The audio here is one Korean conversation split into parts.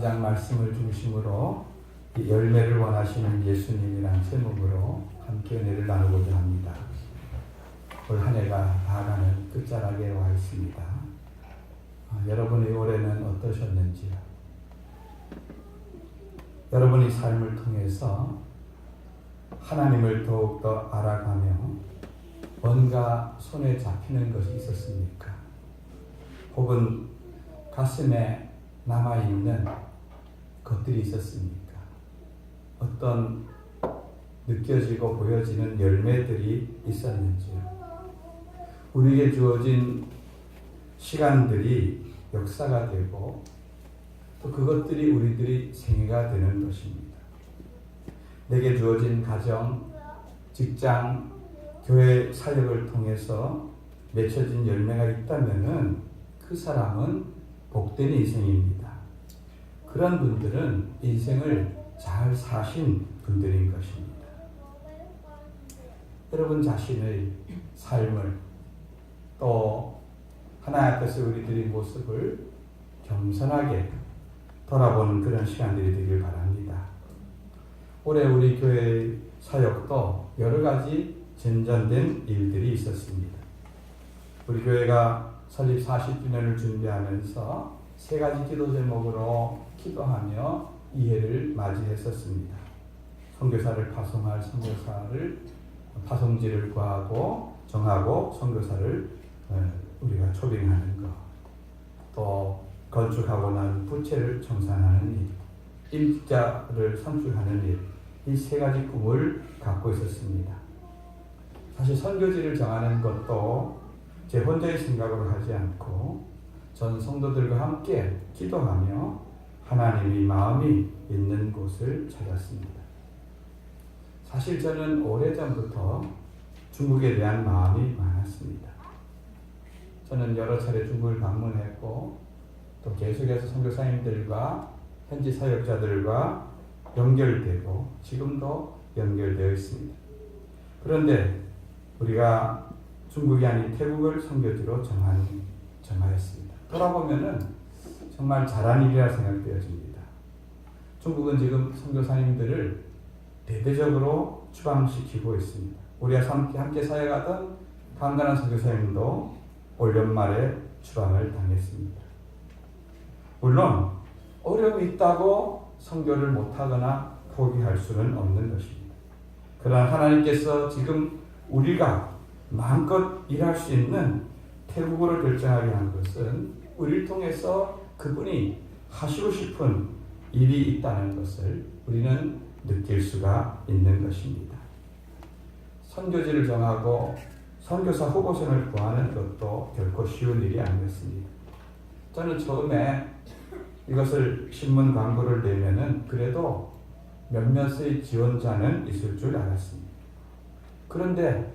장 말씀을 중심으로 열매를 원하시는 예수님이란 제목으로 함께 은혜를 나누고자 합니다. 올 한 해가 다가는 끝자락에 와 있습니다. 여러분의 올해는 어떠셨는지요? 여러분의 삶을 통해서 하나님을 더욱더 알아가며 뭔가 손에 잡히는 것이 있었습니까? 혹은 가슴에 남아있는 것들이 있었습니까? 어떤 느껴지고 보여지는 열매들이 있었는지요? 우리에게 주어진 시간들이 역사가 되고 또 그것들이 우리들이 생애가 되는 것입니다. 내게 주어진 가정, 직장, 교회 사역을 통해서 맺혀진 열매가 있다면은 그 사람은 복된 인생입니다. 그런 분들은 인생을 잘 사신 분들인 것입니다. 여러분 자신의 삶을 또 하나님 앞에서 우리들의 모습을 겸손하게 돌아보는 그런 시간들이 되길 바랍니다. 올해 우리 교회 사역도 여러 가지 진전된 일들이 있었습니다. 우리 교회가 설립 40주년을 준비하면서 세 가지 기도 제목으로 기도하며 이 해를 맞이했었습니다. 선교사를 파송할 선교사를 파송지를 구하고 정하고 선교사를 우리가 초빙하는 것, 또 건축하고 난 부채를 청산하는 일, 일자를 선출하는 일, 이 세 가지 꿈을 갖고 있었습니다. 사실 선교지를 정하는 것도 제 혼자의 생각으로 하지 않고 전 성도들과 함께 기도하며 하나님의 마음이 있는 곳을 찾았습니다. 사실 저는 오래전부터 중국에 대한 마음이 많았습니다. 저는 여러 차례 중국을 방문했고 또 계속해서 선교사님들과 현지 사역자들과 연결되고 지금도 연결되어 있습니다. 그런데 우리가 중국이 아닌 태국을 선교지로 정하였습니다. 돌아보면은 정말 잘한 일이라 생각되어집니다. 중국은 지금 선교사님들을 대대적으로 추방시키고 있습니다. 우리와 함께 사역하던 강간한 선교사님도 올 연말에 추방을 당했습니다. 물론 어려움이 있다고 선교를 못하거나 포기할 수는 없는 것입니다. 그러나 하나님께서 지금 우리가 마음껏 일할 수 있는 태국으로 결정하게 한 것은 우리를 통해서 그분이 하시고 싶은 일이 있다는 것을 우리는 느낄 수가 있는 것입니다. 선교지를 정하고 선교사 후보생을 구하는 것도 결코 쉬운 일이 아니었습니다. 저는 처음에 이것을 신문 광고를 내면은 그래도 몇몇의 지원자는 있을 줄 알았습니다. 그런데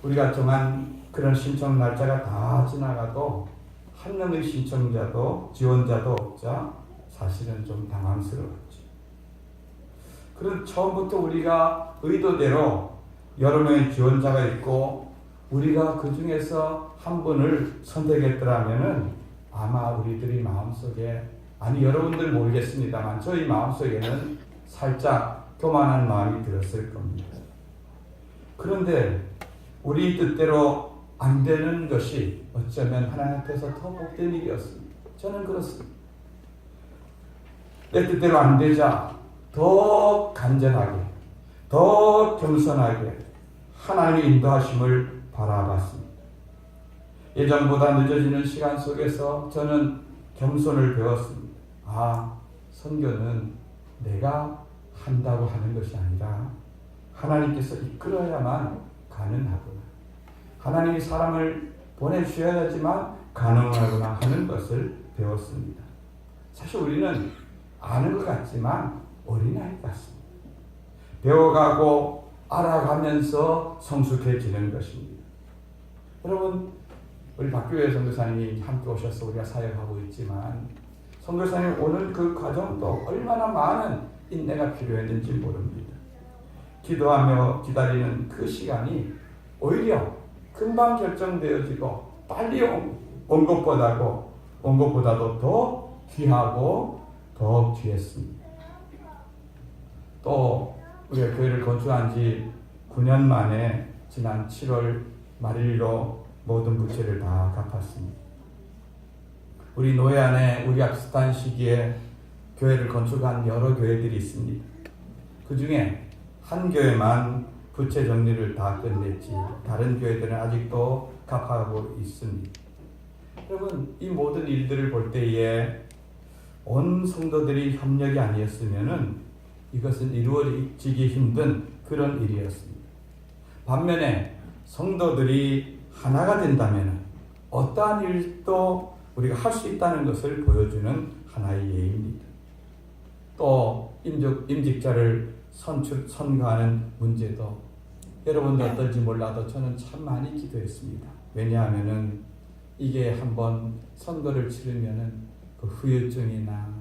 우리가 정한 그런 신청 날짜가 다 지나가도 한 명의 신청자도 지원자도 없자 사실은 좀 당황스러웠죠. 그런 처음부터 우리가 의도대로 여러 명의 지원자가 있고 우리가 그 중에서 한 분을 선택했더라면은 아마 우리들이 마음속에, 아니 여러분들 모르겠습니다만 저희 마음속에는 살짝 교만한 마음이 들었을 겁니다. 그런데 우리 뜻대로 안 되는 것이 어쩌면 하나님 앞에서 더 복된 일이었습니다. 저는 그렇습니다. 내 뜻대로 안 되자 더 간절하게, 더 겸손하게 하나님의 인도하심을 바라봤습니다. 예전보다 늦어지는 시간 속에서 저는 겸손을 배웠습니다. 선교는 내가 한다고 하는 것이 아니라 하나님께서 이끌어야만 가능하구나. 하나님이 사람을 보내주셔야지만 가능하구나 하는 것을 배웠습니다. 사실 우리는 아는 것 같지만 어린아이 같습니다. 배워가고 알아가면서 성숙해지는 것입니다. 여러분, 우리 박교회 선교사님이 함께 오셔서 우리가 사역하고 있지만 선교사님 오는 그 과정도 얼마나 많은 인내가 필요했는지 모릅니다. 기도하며 기다리는 그 시간이 오히려 금방 결정되어지고 빨리 온 것보다도 더 귀하고 더욱 귀했습니다. 또 우리가 교회를 건축한 지 9년 만에 지난 7월 말일로 모든 부채를 다 갚았습니다. 우리 노회 안에 우리와 비슷한 시기에 교회를 건축한 여러 교회들이 있습니다. 그 중에 한 교회만 부채 정리를 다 끝냈지 다른 교회들은 아직도 갚아가고 있습니다. 여러분, 이 모든 일들을 볼 때에 온 성도들이 협력이 아니었으면 이것은 이루어지기 힘든 그런 일이었습니다. 반면에 성도들이 하나가 된다면 어떠한 일도 우리가 할 수 있다는 것을 보여주는 하나의 예입니다. 또 임직자를 선거하는 문제도 여러분도 어떨지 몰라도 저는 참 많이 기도했습니다. 왜냐하면은 이게 한번 선거를 치르면은 그 후유증이나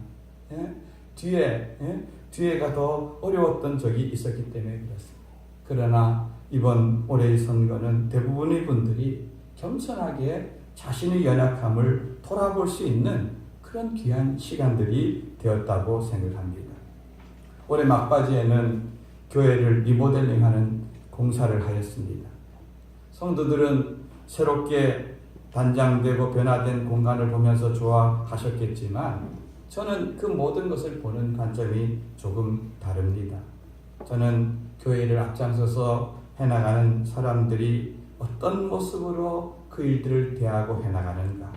뒤에가 더 어려웠던 적이 있었기 때문에 그렇습니다. 그러나 이번 올해의 선거는 대부분의 분들이 겸손하게 자신의 연약함을 돌아볼 수 있는 그런 귀한 시간들이 되었다고 생각합니다. 올해 막바지에는 교회를 리모델링하는 공사를 하였습니다. 성도들은 새롭게 단장되고 변화된 공간을 보면서 좋아하셨겠지만 저는 그 모든 것을 보는 관점이 조금 다릅니다. 저는 교회를 앞장서서 해나가는 사람들이 어떤 모습으로 그 일들을 대하고 해나가는가.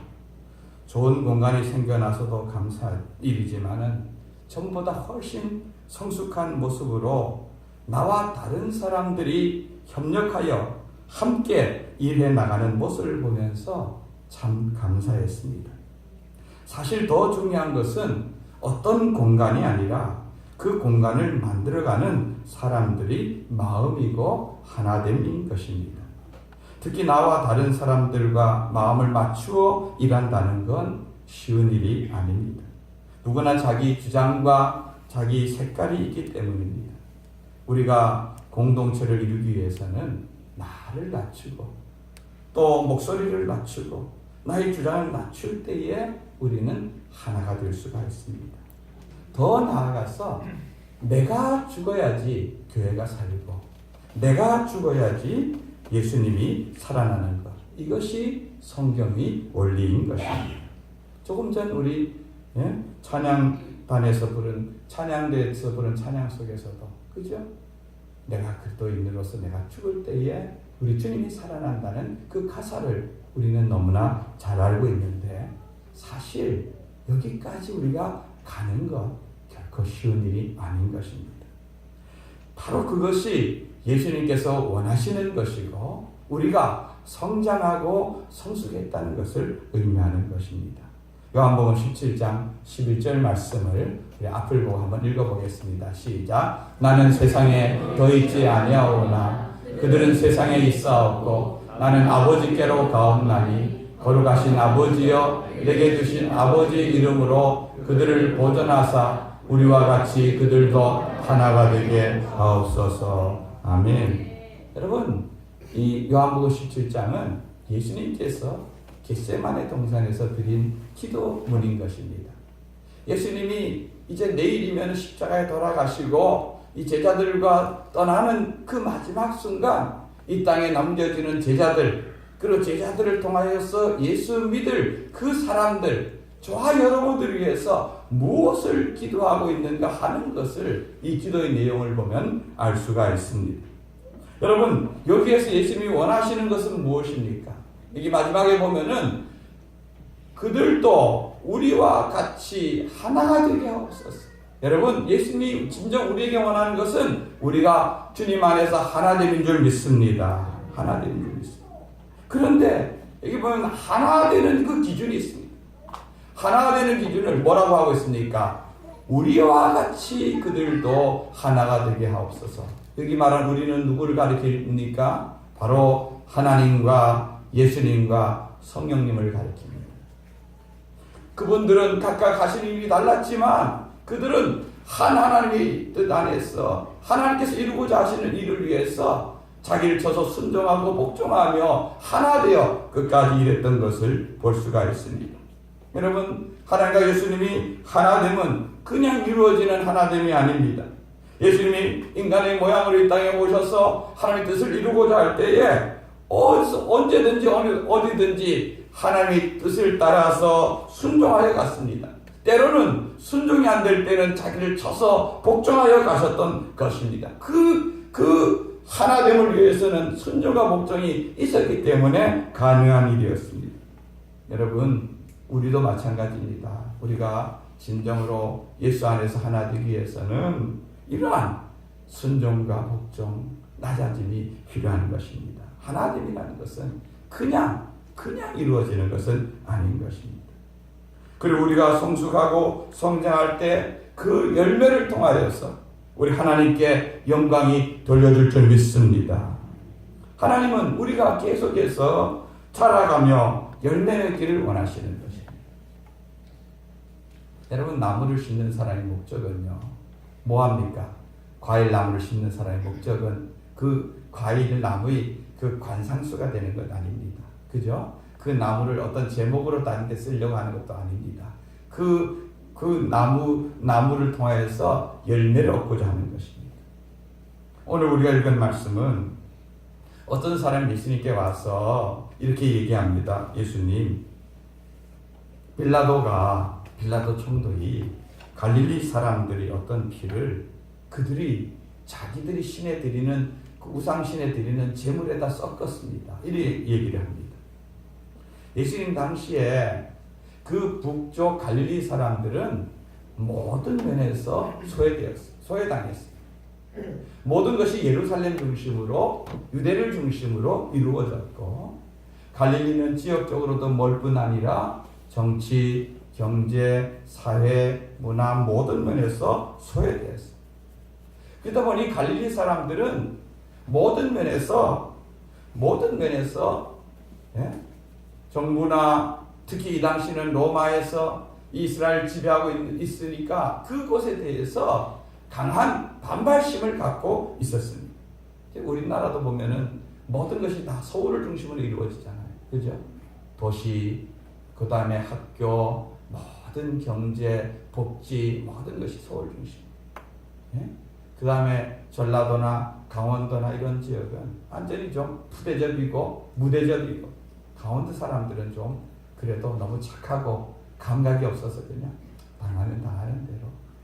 좋은 공간이 생겨나서도 감사할 일이지만은 전보다 훨씬 성숙한 모습으로 나와 다른 사람들이 협력하여 함께 일해 나가는 모습을 보면서 참 감사했습니다. 사실 더 중요한 것은 어떤 공간이 아니라 그 공간을 만들어가는 사람들이 마음이고 하나됨인 것입니다. 특히 나와 다른 사람들과 마음을 맞추어 일한다는 건 쉬운 일이 아닙니다. 누구나 자기 주장과 자기 색깔이 있기 때문입니다. 우리가 공동체를 이루기 위해서는 나를 낮추고 또 목소리를 낮추고 나의 주장을 낮출 때에 우리는 하나가 될 수가 있습니다. 더 나아가서 내가 죽어야지 교회가 살고 내가 죽어야지 예수님이 살아나는 것. 이것이 성경의 원리인 것입니다. 조금 전 우리 찬양단에서 부른 찬양대에서 부른 찬양 속에서도 그죠? 내가 그리스도인으로서 내가 죽을 때에 우리 주님이 살아난다는 그 가사를 우리는 너무나 잘 알고 있는데 사실 여기까지 우리가 가는 것 결코 쉬운 일이 아닌 것입니다. 바로 그것이 예수님께서 원하시는 것이고 우리가 성장하고 성숙했다는 것을 의미하는 것입니다. 요한복음 17장 11절 말씀을 앞을 보고 한번 읽어보겠습니다. 시작. 나는 세상에 더 있지 아니하오나 그들은 세상에 있사옵고 나는 아버지께로 가옵나니 거룩하신 아버지여 내게 주신 아버지 이름으로 그들을 보존하사 우리와 같이 그들도 하나가 되게 하옵소서. 아멘. 여러분, 이 요한복음 17장은 예수님께서 겟세마네 동산에서 드린 기도문인 것입니다. 예수님이 이제 내일이면 십자가에 돌아가시고 이 제자들과 떠나는 그 마지막 순간 이 땅에 남겨지는 제자들 그리고 제자들을 통하여서 예수 믿을 그 사람들 저와 여러분들을 위해서 무엇을 기도하고 있는가 하는 것을 이 기도의 내용을 보면 알 수가 있습니다. 여러분 여기에서 예수님이 원하시는 것은 무엇입니까? 여기 마지막에 보면은 그들도 우리와 같이 하나가 되게 하옵소서. 여러분 예수님이 진정 우리에게 원하는 것은 우리가 주님 안에서 하나 되는 줄 믿습니다. 하나 되는 줄 믿습니다. 그런데 여기 보면 하나 되는 그 기준이 있습니다. 하나 되는 기준을 뭐라고 하고 있습니까? 우리와 같이 그들도 하나가 되게 하옵소서. 여기 말한 우리는 누구를 가리킵니까? 바로 하나님과 예수님과 성령님을 가리킵니다. 그분들은 각각 하시는 일이 달랐지만 그들은 한 하나님의 뜻 안에서 하나님께서 이루고자 하시는 일을 위해서 자기를 쳐서 순종하고 복종하며 하나 되어 끝까지 일했던 것을 볼 수가 있습니다. 여러분 하나님과 예수님이 하나 되면 그냥 이루어지는 하나됨이 아닙니다. 예수님이 인간의 모양으로 이 땅에 오셔서 하나님의 뜻을 이루고자 할 때에 언제든지 어디든지 하나님의 뜻을 따라서 순종하여 갔습니다. 때로는 순종이 안 될 때는 자기를 쳐서 복종하여 가셨던 것입니다. 그 하나됨을 위해서는 순종과 복종이 있었기 때문에 가능한 일이었습니다. 여러분, 우리도 마찬가지입니다. 우리가 진정으로 예수 안에서 하나 되기 위해서는 이러한 순종과 복종, 낮아짐이 필요한 것입니다. 하나됨이라는 것은 그냥 이루어지는 것은 아닌 것입니다. 그리고 우리가 성숙하고 성장할 때 그 열매를 통하여서 우리 하나님께 영광이 돌려줄 줄 믿습니다. 하나님은 우리가 계속해서 자라가며 열매 맺기를 원하시는 것입니다. 여러분, 나무를 심는 사람의 목적은요, 뭐합니까? 과일나무를 심는 사람의 목적은 그 과일 나무의 그 관상수가 되는 것 아닙니다. 그죠? 그 나무를 어떤 제목으로 다른 데 쓰려고 하는 것도 아닙니다. 그 나무를 통하여서 열매를 얻고자 하는 것입니다. 오늘 우리가 읽은 말씀은 어떤 사람이 예수님께 와서 이렇게 얘기합니다. 예수님, 빌라도 총독이 갈릴리 사람들이 어떤 피를 자기들이 신에 드리는 그 우상신에 드리는 제물에다 섞었습니다. 이렇게 얘기를 합니다. 예수님 당시에 그 북쪽 갈릴리 사람들은 모든 면에서 소외당했어요. 모든 것이 예루살렘 중심으로, 유대를 중심으로 이루어졌고, 갈릴리는 지역적으로도 멀 뿐 아니라 정치, 경제, 사회, 문화 모든 면에서 소외되었어요. 그러다 보니 갈릴리 사람들은 모든 면에서 정부나 특히 이 당시는 로마에서 이스라엘 지배하고 있으니까 그곳에 대해서 강한 반발심을 갖고 있었습니다. 우리나라도 보면은 모든 것이 다 서울을 중심으로 이루어지잖아요. 그죠? 도시, 그 다음에 학교, 모든 경제, 복지, 모든 것이 서울 중심. 예? 그 다음에 전라도나 강원도나 이런 지역은 완전히 좀 푸대접이고 무대접이고, 강원도 사람들은 좀 그래도 너무 착하고 감각이 없어서 그냥 당하는 대로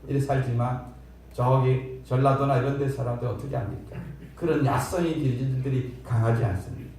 이렇게 살지만, 저기 전라도나 이런 데 사람들 어떻게 합니까? 그런 야성의 기질들이 강하지 않습니다.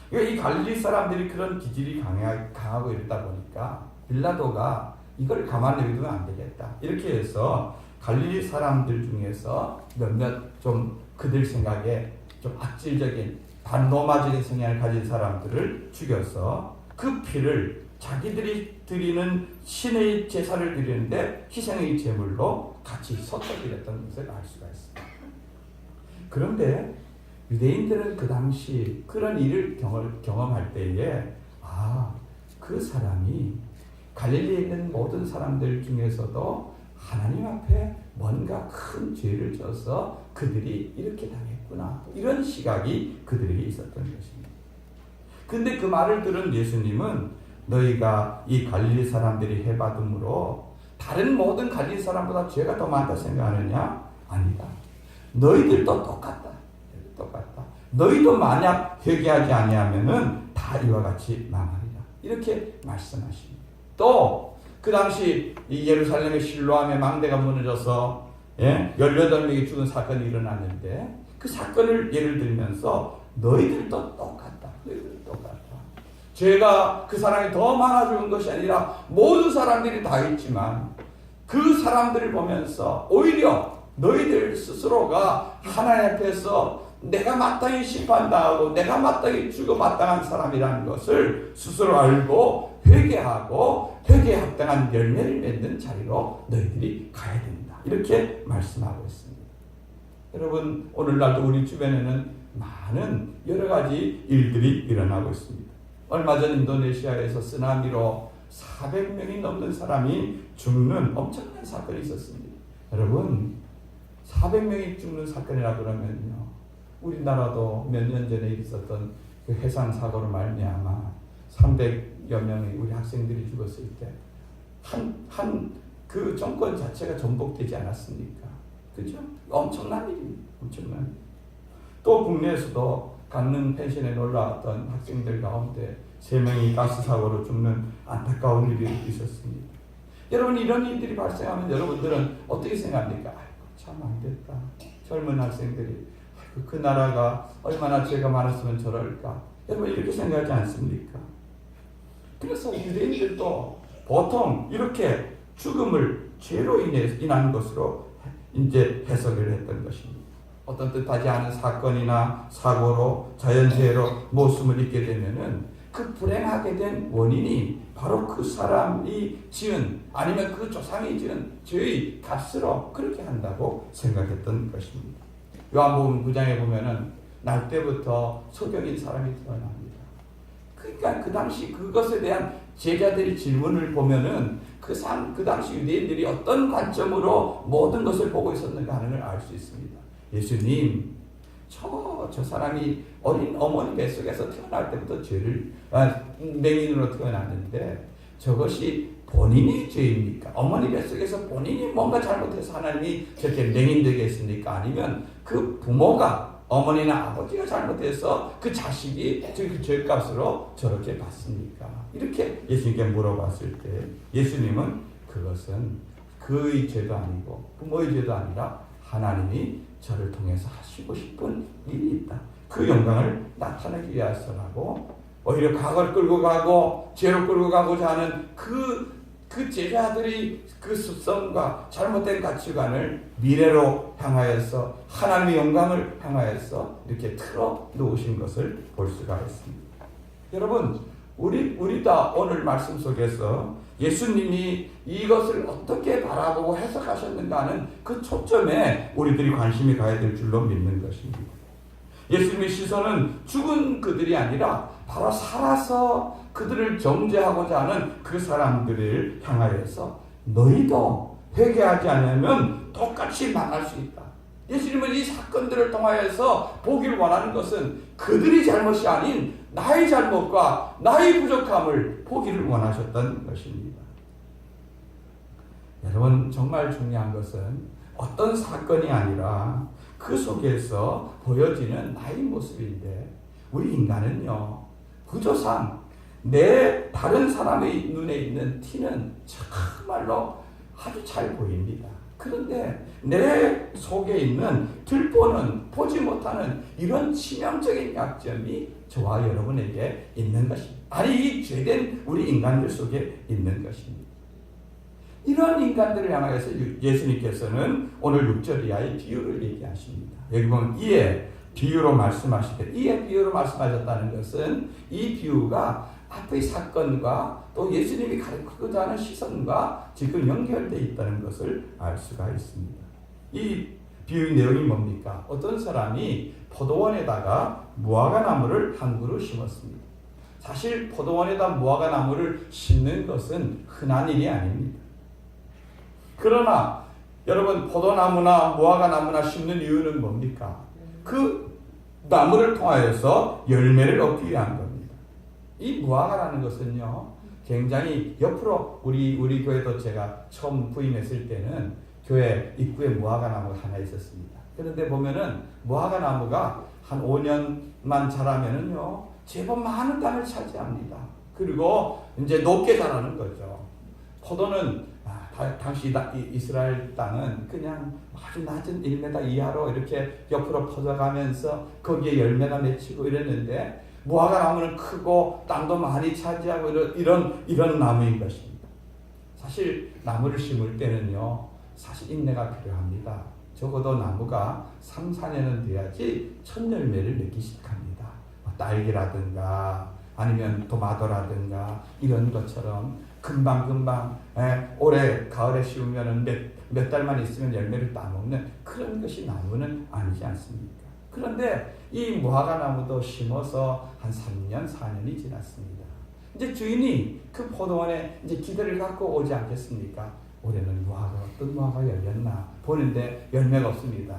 그러니까 이 갈릴리 사람들이 그런 기질이 강하고 이러다 보니까 빌라도가 이걸 가만히 두면 안 되겠다, 이렇게 해서 갈릴리 사람들 중에서 몇몇 좀 그들 생각에 좀 악질적인 반로마적인 성향을 가진 사람들을 죽여서 그 피를 자기들이 드리는 신의 제사를 드리는데 희생의 제물로 같이 섞어드렸던 것을 알 수가 있습니다. 그런데 유대인들은 그 당시 그런 일을 경험할 때에 그 사람이 갈릴리에 있는 모든 사람들 중에서도 하나님 앞에 뭔가 큰 죄를 져서 그들이 이렇게 당했구나, 이런 시각이 그들에게 있었던 것입니다. 근데 그 말을 들은 예수님은 너희가 이 갈릴리 사람들이 해받음으로 다른 모든 갈릴리 사람보다 죄가 더 많다 생각하느냐? 아니다. 너희들도 똑같다. 너희도 만약 회개하지 아니하면은 다 이와 같이 망하리라, 이렇게 말씀하십니다. 또 그 당시 이 예루살렘의 실로암의 망대가 무너져서 18명이 죽은 사건이 일어났는데, 그 사건을 예를 들면서 너희들도 똑같다. 죄가 그 사람이 더 많아 죽은 것이 아니라 모든 사람들이 다 있지만, 그 사람들을 보면서 오히려 너희들 스스로가 하나님 앞에서 내가 마땅히 심판당하고 내가 마땅히 죽어 마땅한 사람이라는 것을 스스로 알고 회개하고 회개에 합당한 열매를 맺는 자리로 너희들이 가야 된다, 이렇게 말씀하고 있습니다. 여러분, 오늘날도 우리 주변에는 많은 여러 가지 일들이 일어나고 있습니다. 얼마 전 인도네시아에서 쓰나미로 400명이 넘는 사람이 죽는 엄청난 사건이 있었습니다. 여러분, 400명이 죽는 사건이라 그러면요, 우리나라도 몇 년 전에 있었던 그 해상 사고로 말미암아 300여 명의 우리 학생들이 죽었을 때 한 그 정권 자체가 전복되지 않았습니까? 그죠? 엄청난 일입니다. 엄청난 일. 또 국내에서도 강릉 펜션에 놀러 왔던 학생들 가운데 3명이 가스 사고로 죽는 안타까운 일이 있었습니다. 여러분, 이런 일들이 발생하면 여러분들은 어떻게 생각합니까? 아이고, 참 안 됐다. 젊은 학생들이 그 나라가 얼마나 죄가 많았으면 저럴까. 여러분, 이렇게 생각하지 않습니까? 그래서 유대인들도 보통 이렇게 죽음을 죄로 인한 것으로 이제 해석을 했던 것입니다. 어떤 뜻하지 않은 사건이나 사고로 자연재해로 목숨을 잃게 되면은 그 불행하게 된 원인이 바로 그 사람이 지은 아니면 그 조상이 지은 죄의 값으로 그렇게 한다고 생각했던 것입니다. 요한복음 9장에 보면은 날 때부터 소경인 사람이 태어납니다. 그러니까 그 당시 그것에 대한 제자들의 질문을 보면은 그 당시 유대인들이 어떤 관점으로 모든 것을 보고 있었는가 하는 걸 알 수 있습니다. 예수님, 저 사람이 어린 어머니 뱃속에서 태어날 때부터 맹인으로 태어났는데 저것이 본인의 죄입니까? 어머니 뱃속에서 본인이 뭔가 잘못해서 하나님이 저렇게 맹인되게 했습니까? 아니면 그 부모가 어머니나 아버지가 잘못해서 그 자식이 그 죄값으로 저렇게 받습니까? 이렇게 예수님께 물어봤을 때 예수님은 그것은 그의 죄도 아니고 부모의 죄도 아니라 하나님이 저를 통해서 하시고 싶은 일이 있다. 그 영광을 나타내기 위해서라고 오히려 과거를 끌고 가고 죄로 끌고 가고자 하는 그 제자들의 그 습성과 잘못된 가치관을 미래로 향하여서 하나님의 영광을 향하여서 이렇게 틀어 놓으신 것을 볼 수가 있습니다. 여러분, 우리 다 오늘 말씀 속에서 예수님이 이것을 어떻게 바라보고 해석하셨는가 하는 그 초점에 우리들이 관심이 가야 될 줄로 믿는 것입니다. 예수님의 시선은 죽은 그들이 아니라 바로 살아서 그들을 정죄하고자 하는 그 사람들을 향하여서 너희도 회개하지 않으면 똑같이 망할 수 있다. 예수님은 이 사건들을 통하여서 보기를 원하는 것은 그들이 잘못이 아닌 나의 잘못과 나의 부족함을 보기를 원하셨던 것입니다. 여러분, 정말 중요한 것은 어떤 사건이 아니라 그 속에서 보여지는 나의 모습인데 우리 인간은요, 구조상 내 다른 사람의 눈에 있는 티는 정말로 아주 잘 보입니다. 그런데 내 속에 있는 들보는 보지 못하는 이런 치명적인 약점이 저와 여러분에게 있는 것입니다. 아니, 이 죄된 우리 인간들 속에 있는 것입니다. 이러한 인간들을 향하여서 예수님께서는 오늘 6절 이하의 비유를 얘기하십니다. 여기 보면 이에 비유로 말씀하시되, 이에 비유로 말씀하셨다는 것은 이 비유가 앞의 사건과 또 예수님이 가르치고자 하는 시선과 지금 연결되어 있다는 것을 알 수가 있습니다. 이 비유의 내용이 뭡니까? 어떤 사람이 포도원에다가 무화과나무를 한 그루 심었습니다. 사실 포도원에다 무화과나무를 심는 것은 흔한 일이 아닙니다. 그러나 여러분, 포도나무나 무화과나무나 심는 이유는 뭡니까? 그 나무를 통하여서 열매를 얻기 위한 겁니다. 이 무화과라는 것은요, 굉장히 옆으로 우리 교회도 제가 처음 부임했을 때는 교회 입구에 무화과나무가 하나 있었습니다. 그런데 보면은 무화과나무가 한 5년만 자라면은요, 제법 많은 땅을 차지합니다. 그리고 이제 높게 자라는 거죠. 포도는 당시 이스라엘 땅은 그냥 아주 낮은 1m 이하로 이렇게 옆으로 퍼져가면서 거기에 열매가 맺히고 이랬는데 무화과나무는 크고 땅도 많이 차지하고 이런 나무인 것입니다. 사실 나무를 심을 때는요, 사실 인내가 필요합니다. 적어도 나무가 3, 4년은 돼야지 첫 열매를 맺기 시작합니다. 딸기라든가 아니면 토마토라든가 이런 것처럼 금방 올해 가을에 심으면 몇 달만 있으면 열매를 따먹는 그런 것이 나무는 아니지 않습니까? 그런데 이 무화과나무도 심어서 한 3년, 4년이 지났습니다. 이제 주인이 그 포도원에 이제 기대를 갖고 오지 않겠습니까? 올해는 어떤 무화과가 열렸나 보는데 열매가 없습니다.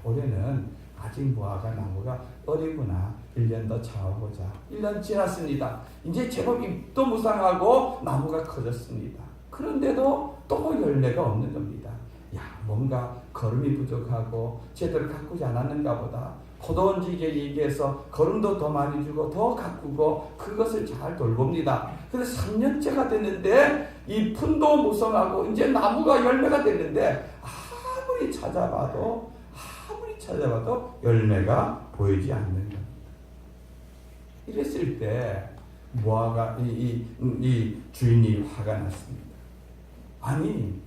올해는 아직 무화과나무가 어리구나. 1년 더 참아보자. 1년 지났습니다. 이제 제법 잎도 무성하고 나무가 커졌습니다. 그런데도 또 열매가 없는 겁니다. 야, 뭔가 걸음이 부족하고 제대로 가꾸지 않았는가 보다. 포도원지기에 얘기해서 걸음도 더 많이 주고 더 가꾸고 그것을 잘 돌봅니다. 그래서 3년째가 됐는데 이 푼도 무성하고 이제 나무가 열매가 됐는데 아무리 찾아봐도 열매가 보이지 않는 겁니다. 이랬을 때 모아가 이 주인이 화가 났습니다. 아니,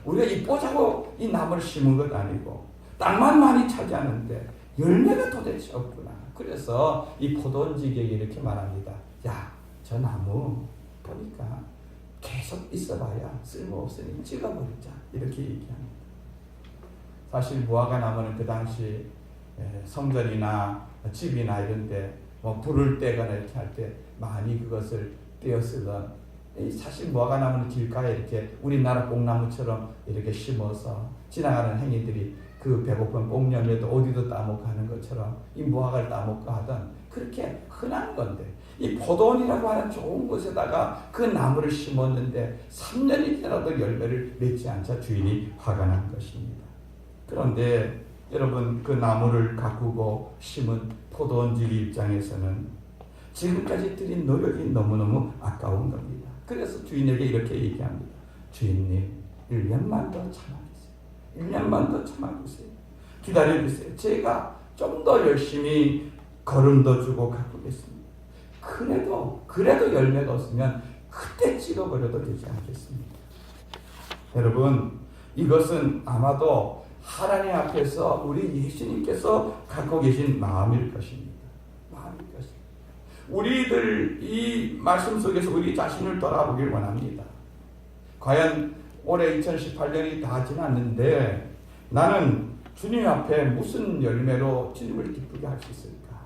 우리가 이 보자고 이 나무를 심은 것 아니고 땅만 많이 차지하는데 열매가 도대체 없구나. 그래서 이 포도원지기에게 이렇게 말합니다. 야, 저 나무 보니까 계속 있어봐야 쓸모없으니 찍어버리자. 이렇게 얘기합니다. 사실 무화과 나무는 그 당시 성전이나 집이나 이런 데 뭐 불을 떼거나 이렇게 할 때 많이 그것을 떼어 쓰던, 사실 무화과 나무는 길가에 이렇게 우리나라 뽕나무처럼 이렇게 심어서 지나가는 행인들이 그 배고픈 뽕열매도 어디도 따먹고 하는 것처럼 이 무화과를 따먹고 하던 그렇게 흔한 건데, 이 포도원이라고 하는 좋은 곳에다가 그 나무를 심었는데 3년이 지나도 열매를 맺지 않자 주인이 화가 난 것입니다. 그런데 여러분, 그 나무를 가꾸고 심은 포도원지기 입장에서는 지금까지 들인 노력이 너무너무 아까운 겁니다. 그래서 주인에게 이렇게 얘기합니다. 주인님, 1년만 더 참아주세요. 1년만 더 참아주세요. 기다려주세요. 제가 좀 더 열심히 걸음도 주고 가꾸겠습니다. 그래도 열매가 없으면 그때 찍어버려도 되지 않겠습니까? 여러분, 이것은 아마도 하나님 앞에서 우리 예수님께서 갖고 계신 마음일 것입니다. 우리들 이 말씀 속에서 우리 자신을 돌아보길 원합니다. 과연 올해 2018년이 다 지났는데 나는 주님 앞에 무슨 열매로 주님을 기쁘게 할 수 있을까?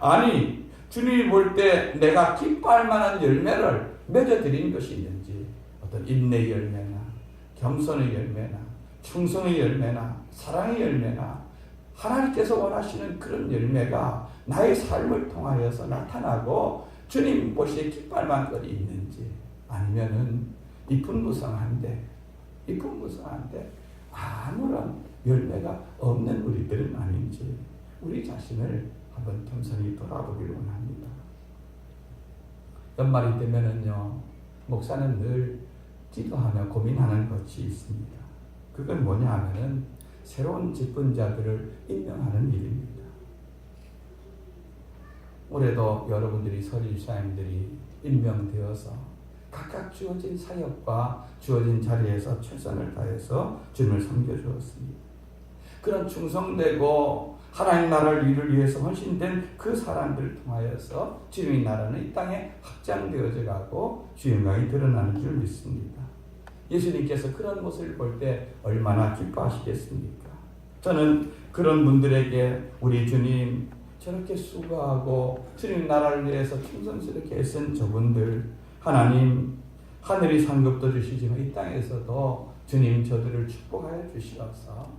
아니, 주님이 볼 때 내가 기뻐할 만한 열매를 맺어드린 것이 있는지, 어떤 인내의 열매나 겸손의 열매나 충성의 열매나 사랑의 열매나 하나님께서 원하시는 그런 열매가 나의 삶을 통하여서 나타나고 주님 보시기에 기뻐할 만한 것이 있는지, 아니면은 이쁜무성한데 아무런 열매가 없는 우리들은 아닌지 우리 자신을 한번 겸손히 돌아보기를 원합니다. 연말이 되면은요, 목사는 늘 기도하며 고민하는 것이 있습니다. 그건 뭐냐 하면은 새로운 직분자들을 임명하는 일입니다. 올해도 여러분들이 서리사님들이 임명되어서 각각 주어진 사역과 주어진 자리에서 최선을 다해서 주님을 섬겨주었습니다. 그런 충성되고 하나님 나라를 이루기 위해서 헌신된 그 사람들을 통하여서 주님의 나라는 이 땅에 확장되어져 가고 주의 영광이 드러나는 줄 믿습니다. 예수님께서 그런 모습을 볼 때 얼마나 기뻐하시겠습니까? 저는 그런 분들에게 우리 주님 저렇게 수고하고 주님 나라를 위해서 충성스럽게 애쓴 저분들, 하나님 하늘이 상급도 주시지만 이 땅에서도 주님 저들을 축복하여 주시옵소서.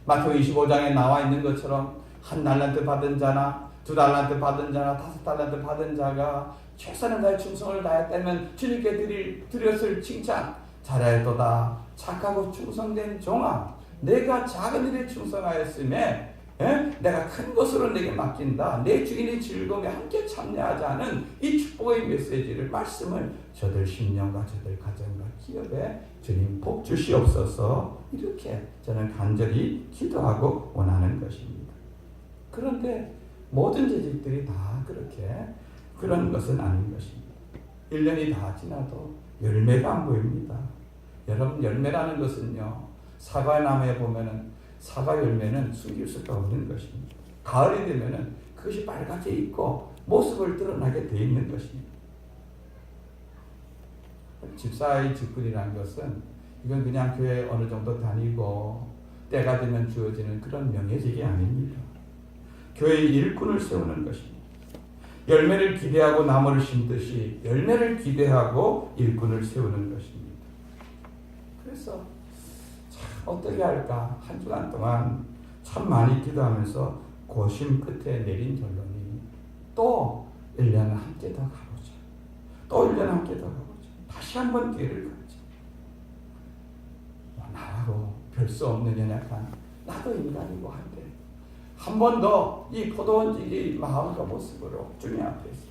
마태복음 25장에 나와 있는 것처럼 1달란트 받은 자나 2달란트 받은 자나 5달란트 받은 자가 최선을 다해 충성을 다했다면 주님께 드렸을 칭찬, 잘하였도다 착하고 충성된 종아, 내가 작은 일에 충성하였음에 내가 큰 것으로 내게 맡긴다. 내 주인의 즐거움에 함께 참여하자는 이 축복의 메시지를, 말씀을 저들 심령과 저들 가정과 기업에 주님 복 주시옵소서. 이렇게 저는 간절히 기도하고 원하는 것입니다. 그런데 모든 재직들이 다 그렇게 그런 것은 아닌 것입니다. 1년이 다 지나도 열매가 안 보입니다. 여러분, 열매라는 것은요, 사과나무에 보면은 사과 열매는 숨길 수가 없는 것입니다. 가을이 되면은 그것이 빨갛게 익고 모습을 드러나게 되어 있는 것입니다. 집사의 직분이라는 것은 이건 그냥 교회 어느 정도 다니고 때가 되면 주어지는 그런 명예직이 아닙니다. 교회의 일꾼을 세우는 것입니다. 열매를 기대하고 나무를 심듯이 열매를 기대하고 일꾼을 세우는 것입니다. 그래서 어떻게 할까? 한 주간 동안 참 많이 기도하면서 고심 끝에 내린 결론이 또 1년 함께 더 가보자. 또 1년 함께 더 가보자. 다시 한번 기회를 가보자. 별 수 없는 연약한 나도 인간이고 한데 한 번 더 이 포도원지기 마음과 모습으로 주님 앞에서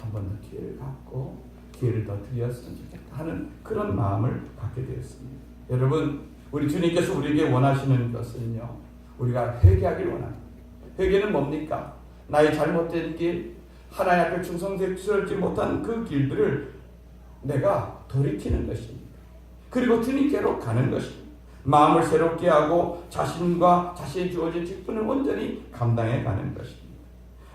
한 번 더 기회를 갖고 기회를 더 드렸으면 좋겠다 하는 그런 마음을 갖게 되었습니다. 여러분, 우리 주님께서 우리에게 원하시는 것은요, 우리가 회개하길 원합니다. 회개는 뭡니까? 나의 잘못된 길, 하나님 앞에 충성스럽지 못한 그 길들을 내가 돌이키는 것입니다. 그리고 주님께로 가는 것입니다. 마음을 새롭게 하고 자신과 자신이 주어진 직분을 온전히 감당해 가는 것입니다.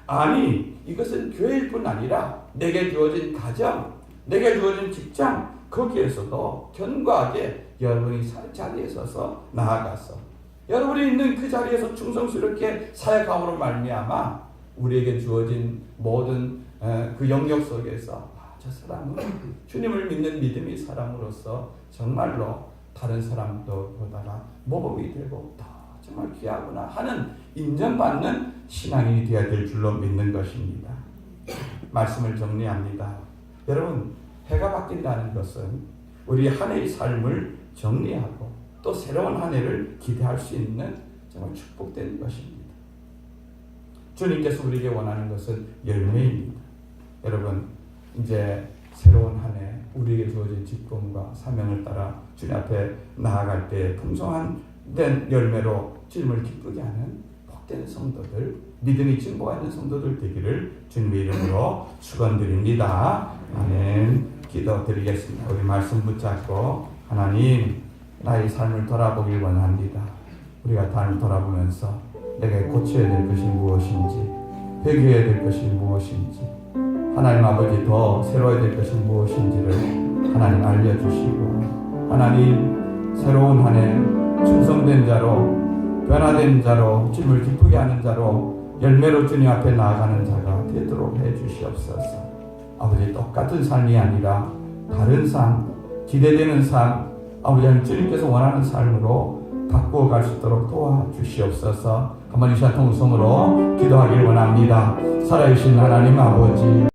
아니, 이것은 교회일 뿐 아니라 내게 주어진 가정, 내게 주어진 직장, 거기에서도 견고하게 여러분이 살 자리에 서서 나아가서 여러분이 있는 그 자리에서 충성스럽게 사역함으로 말미암아 우리에게 주어진 모든 그 영역 속에서 저 사람은 주님을 믿는 믿음의 사람으로서 정말로 다른 사람들보다가 모범이 되고 더 정말 귀하구나 하는 인정받는 신앙인이 되어야 될 줄로 믿는 것입니다. 말씀을 정리합니다. 여러분, 해가 바뀐다는 것은 우리 한 해의 삶을 정리하고 또 새로운 한 해를 기대할 수 있는 정말 축복된 것입니다. 주님께서 우리에게 원하는 것은 열매입니다. 여러분, 이제 새로운 한 해 우리에게 주어진 직분과 사명을 따라 주님 앞에 나아갈 때 풍성한 열매로 주님을 기쁘게 하는 복된 성도들, 믿음이 증거하는 성도들 되기를 주님의 이름으로 축원드립니다. 아멘. 기도드리겠습니다. 우리 말씀 붙잡고 하나님, 나의 삶을 돌아보길 원합니다. 우리가 삶을 돌아보면서 내가 고쳐야 될 것이 무엇인지, 회개해야 될 것이 무엇인지, 하나님 아버지 더 새로워야 될 것이 무엇인지를 하나님 알려주시고, 하나님 새로운 한 해 충성된 자로, 변화된 자로, 주님을 기쁘게 하는 자로, 열매로 주님 앞에 나아가는 자가 되도록 해주시옵소서. 아버지, 똑같은 삶이 아니라 다른 삶, 기대되는 삶, 아버지 하나님 주님께서 원하는 삶으로 바꾸어 갈 수 있도록 도와주시옵소서. 한번 이 시간 통성으로 기도하길 원합니다. 살아계신 하나님 아버지,